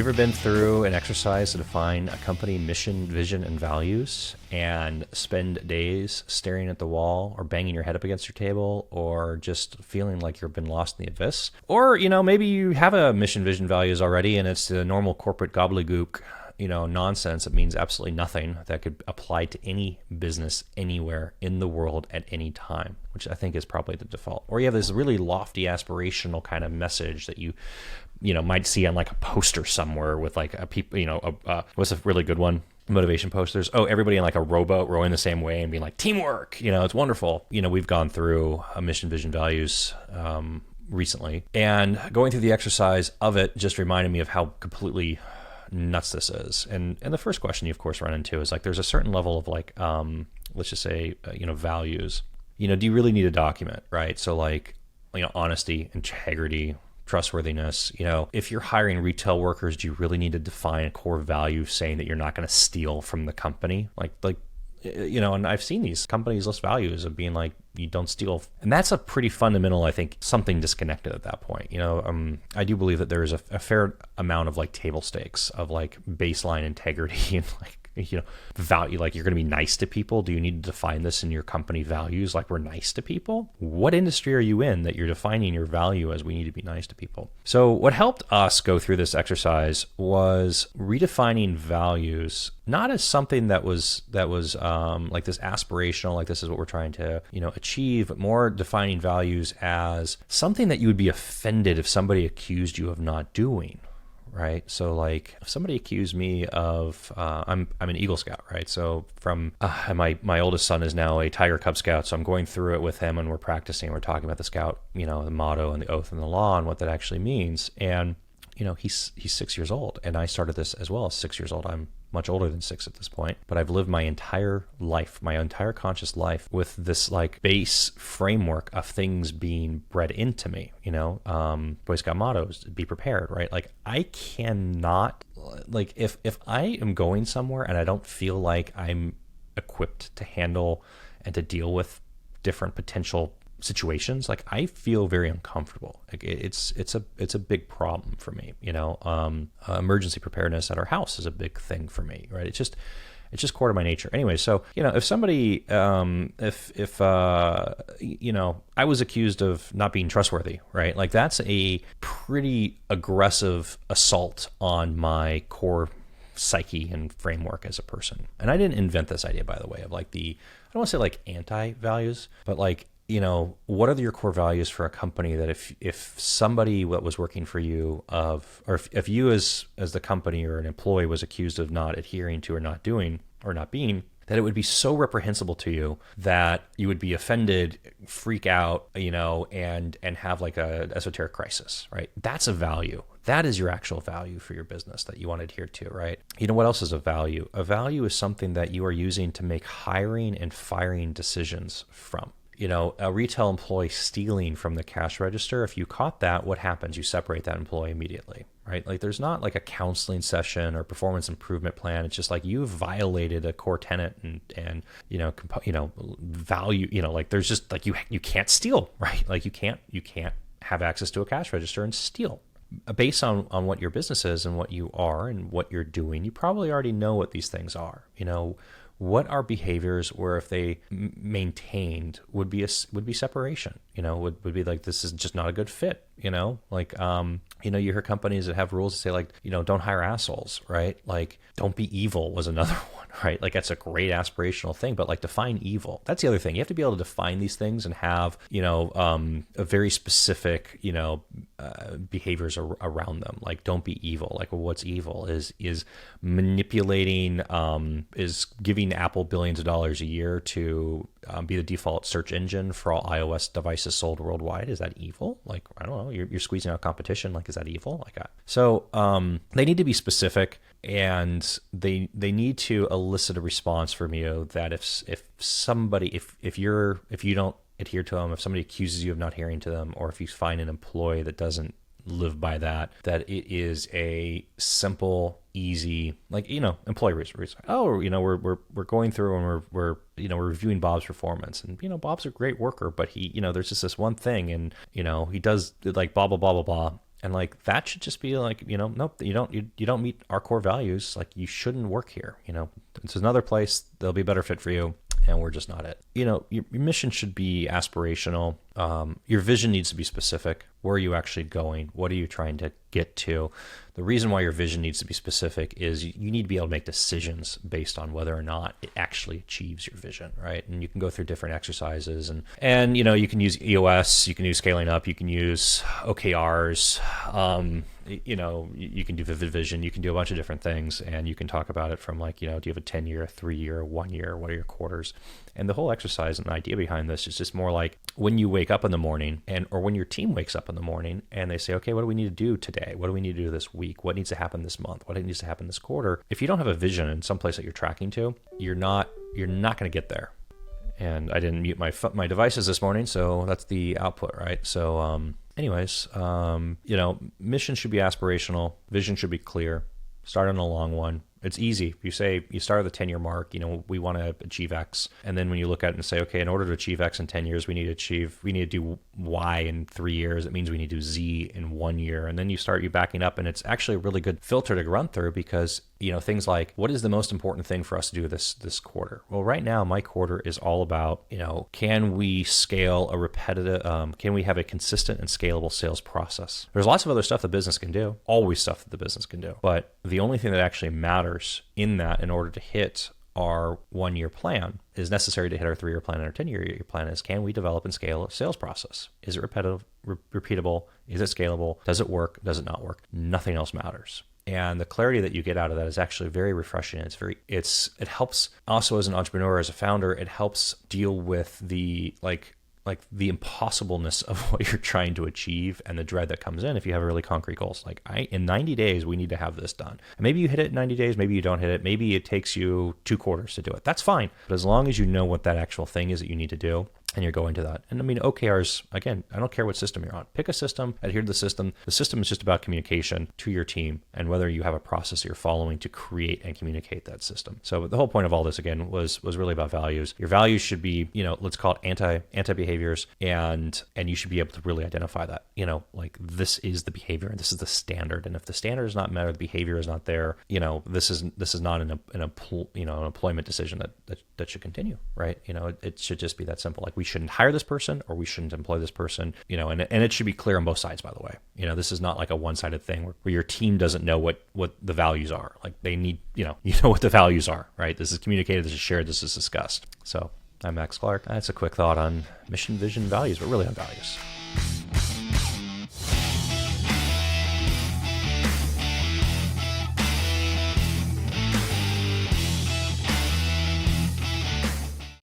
ever been through an exercise to define a company mission, vision, and values and spend days staring at the wall or banging your head up against your table or just feeling like you've been lost in the abyss? Or, maybe you have a mission, vision, values already and it's the normal corporate gobbledygook, nonsense that means absolutely nothing that could apply to any business anywhere in the world at any time, which I think is probably the default. Or you have this really lofty aspirational kind of message that you might see on like a poster somewhere with like a people, what's a really good one? Motivation posters. Oh, everybody in like a rowboat rowing the same way and being like, teamwork, it's wonderful. We've gone through a mission, vision, values, recently, and going through the exercise of it just reminded me of how completely nuts this is. And the first question you of course run into is like, there's a certain level of like, let's just say, values, do you really need a document, right? So like, honesty, integrity, trustworthiness. If you're hiring retail workers, do you really need to define a core value saying that you're not going to steal from the company? And I've seen these companies list values of being like, you don't steal. And that's a pretty fundamental, I think, something disconnected at that point. I do believe that there is a fair amount of like table stakes of like baseline integrity and like, value, like you're going to be nice to people. Do you need to define this in your company values? Like we're nice to people. What industry are you in that you're defining your value as we need to be nice to people? So what helped us go through this exercise was redefining values, not as something that was like this aspirational, like this is what we're trying to, achieve, but more defining values as something that you would be offended if somebody accused you of not doing. Right. So like if somebody accused me of, I'm an Eagle Scout, right? So from my oldest son is now a Tiger Cub Scout. So I'm going through it with him and we're practicing, we're talking about the Scout, the motto and the oath and the law and what that actually means. And, he's 6 years old and I started this as well as 6 years old. I'm much older than 6 at this point, but I've lived my entire life, my entire conscious life with this like base framework of things being bred into me, Boy Scout mottos, be prepared, right? Like I cannot, like if I am going somewhere and I don't feel like I'm equipped to handle and to deal with different potential situations, like I feel very uncomfortable. Like it's a big problem for me. Emergency preparedness at our house is a big thing for me, right? It's just core to my nature. Anyway, so if somebody, if I was accused of not being trustworthy, right? Like that's a pretty aggressive assault on my core psyche and framework as a person. And I didn't invent this idea, by the way, of like I don't want to say like anti-values, but like, what are your core values for a company that if somebody that was working for you or if you as the company or an employee was accused of not adhering to or not doing or not being, that it would be so reprehensible to you that you would be offended, freak out, and have like a esoteric crisis, right? That's a value. That is your actual value for your business that you want to adhere to, right? What else is a value? A value is something that you are using to make hiring and firing decisions from. A retail employee stealing from the cash register, if you caught that, what happens? You separate that employee immediately, right? Like there's not like a counseling session or performance improvement plan. It's just like you've violated a core tenet and value, like there's just like you can't steal, right? Like you can't have access to a cash register and steal. Based on what your business is and what you are and what you're doing, you probably already know what these things are. What are behaviors where if they maintained would be separation, would be like, this is just not a good fit, like, you hear companies that have rules that say like, don't hire assholes, right? Like don't be evil was another one, right? Like that's a great aspirational thing, but like define evil. That's the other thing. You have to be able to define these things and have, a very specific, behaviors around them. Like don't be evil. Like what's evil is manipulating, is giving Apple billions of dollars a year to be the default search engine for all iOS devices sold worldwide. Is that evil? Like, I don't know, you're squeezing out competition. Like, is that evil? So they need to be specific and they need to elicit a response from you that if you don't adhere to them, if somebody accuses you of not adhering to them, or if you find an employee that doesn't live by that it is a simple, easy, like, employee research. Oh, we're going through and we're reviewing Bob's performance, and Bob's a great worker, but he, there's just this one thing, and he does like blah blah blah blah blah, And like that should just be like, nope, you don't meet our core values. Like you shouldn't work here. It's another place. They'll be a better fit for you. And we're just not it. Your mission should be aspirational. Your vision needs to be specific. Where are you actually going? What are you trying to get to? The reason why your vision needs to be specific is you need to be able to make decisions based on whether or not it actually achieves your vision, right? And you can go through different exercises and you can use EOS, you can use scaling up, you can use OKRs, you can do vivid vision, you can do a bunch of different things, and you can talk about it from like, do you have a 10-year, 3-year, 1 year, what are your quarters? And the whole exercise and the idea behind this is just more like when you wake up in the morning or when your team wakes up in the morning and they say, okay, what do we need to do today? What do we need to do this week? What needs to happen this month? What needs to happen this quarter? If you don't have a vision in some place that you're tracking to, you're not going to get there. And I didn't mute my devices this morning, so that's the output, right? So anyways, mission should be aspirational. Vision should be clear. Start on a long one. It's easy. You say you start at the 10-year mark, we want to achieve X. And then when you look at it and say, okay, in order to achieve X in 10 years, we need to do Y in 3 years. It means we need to do Z in 1 year. And then you backing up, and it's actually a really good filter to run through because, things like, what is the most important thing for us to do this quarter? Well, right now, my quarter is all about, can we scale can we have a consistent and scalable sales process? There's lots of other stuff the business can do, always stuff that the business can do. But the only thing that actually matters in that in order to hit our 1-year plan is necessary to hit our 3-year plan and our 10-year plan is, can we develop and scale a sales process? Is it repeatable? Is it scalable? Does it work? Does it not work? Nothing else matters. And the clarity that you get out of that is actually very refreshing. It helps also as an entrepreneur, as a founder, it helps deal with the the impossibleness of what you're trying to achieve and the dread that comes in if you have really concrete goals. Like in 90 days, we need to have this done. And maybe you hit it in 90 days, maybe you don't hit it. Maybe it takes you 2 quarters to do it. That's fine. But as long as you know what that actual thing is that you need to do, and you're going to that. And I mean, OKRs, again, I don't care what system you're on. Pick a system, adhere to the system. The system is just about communication to your team and whether you have a process you're following to create and communicate that system. So the whole point of all this, again, was really about values. Your values should be, let's call it anti-behaviors, and you should be able to really identify that, like this is the behavior and this is the standard. And if the standard is not met or the behavior is not there, this is not an employment decision that should continue, right? It should just be that simple. Like we shouldn't hire this person or we shouldn't employ this person, and it should be clear on both sides, by the way. This is not like a one-sided thing where your team doesn't know what the values are. Like they need, you know what the values are, right? This is communicated, this is shared, this is discussed. So I'm Max Clark. That's a quick thought on mission, vision, values, but really on values.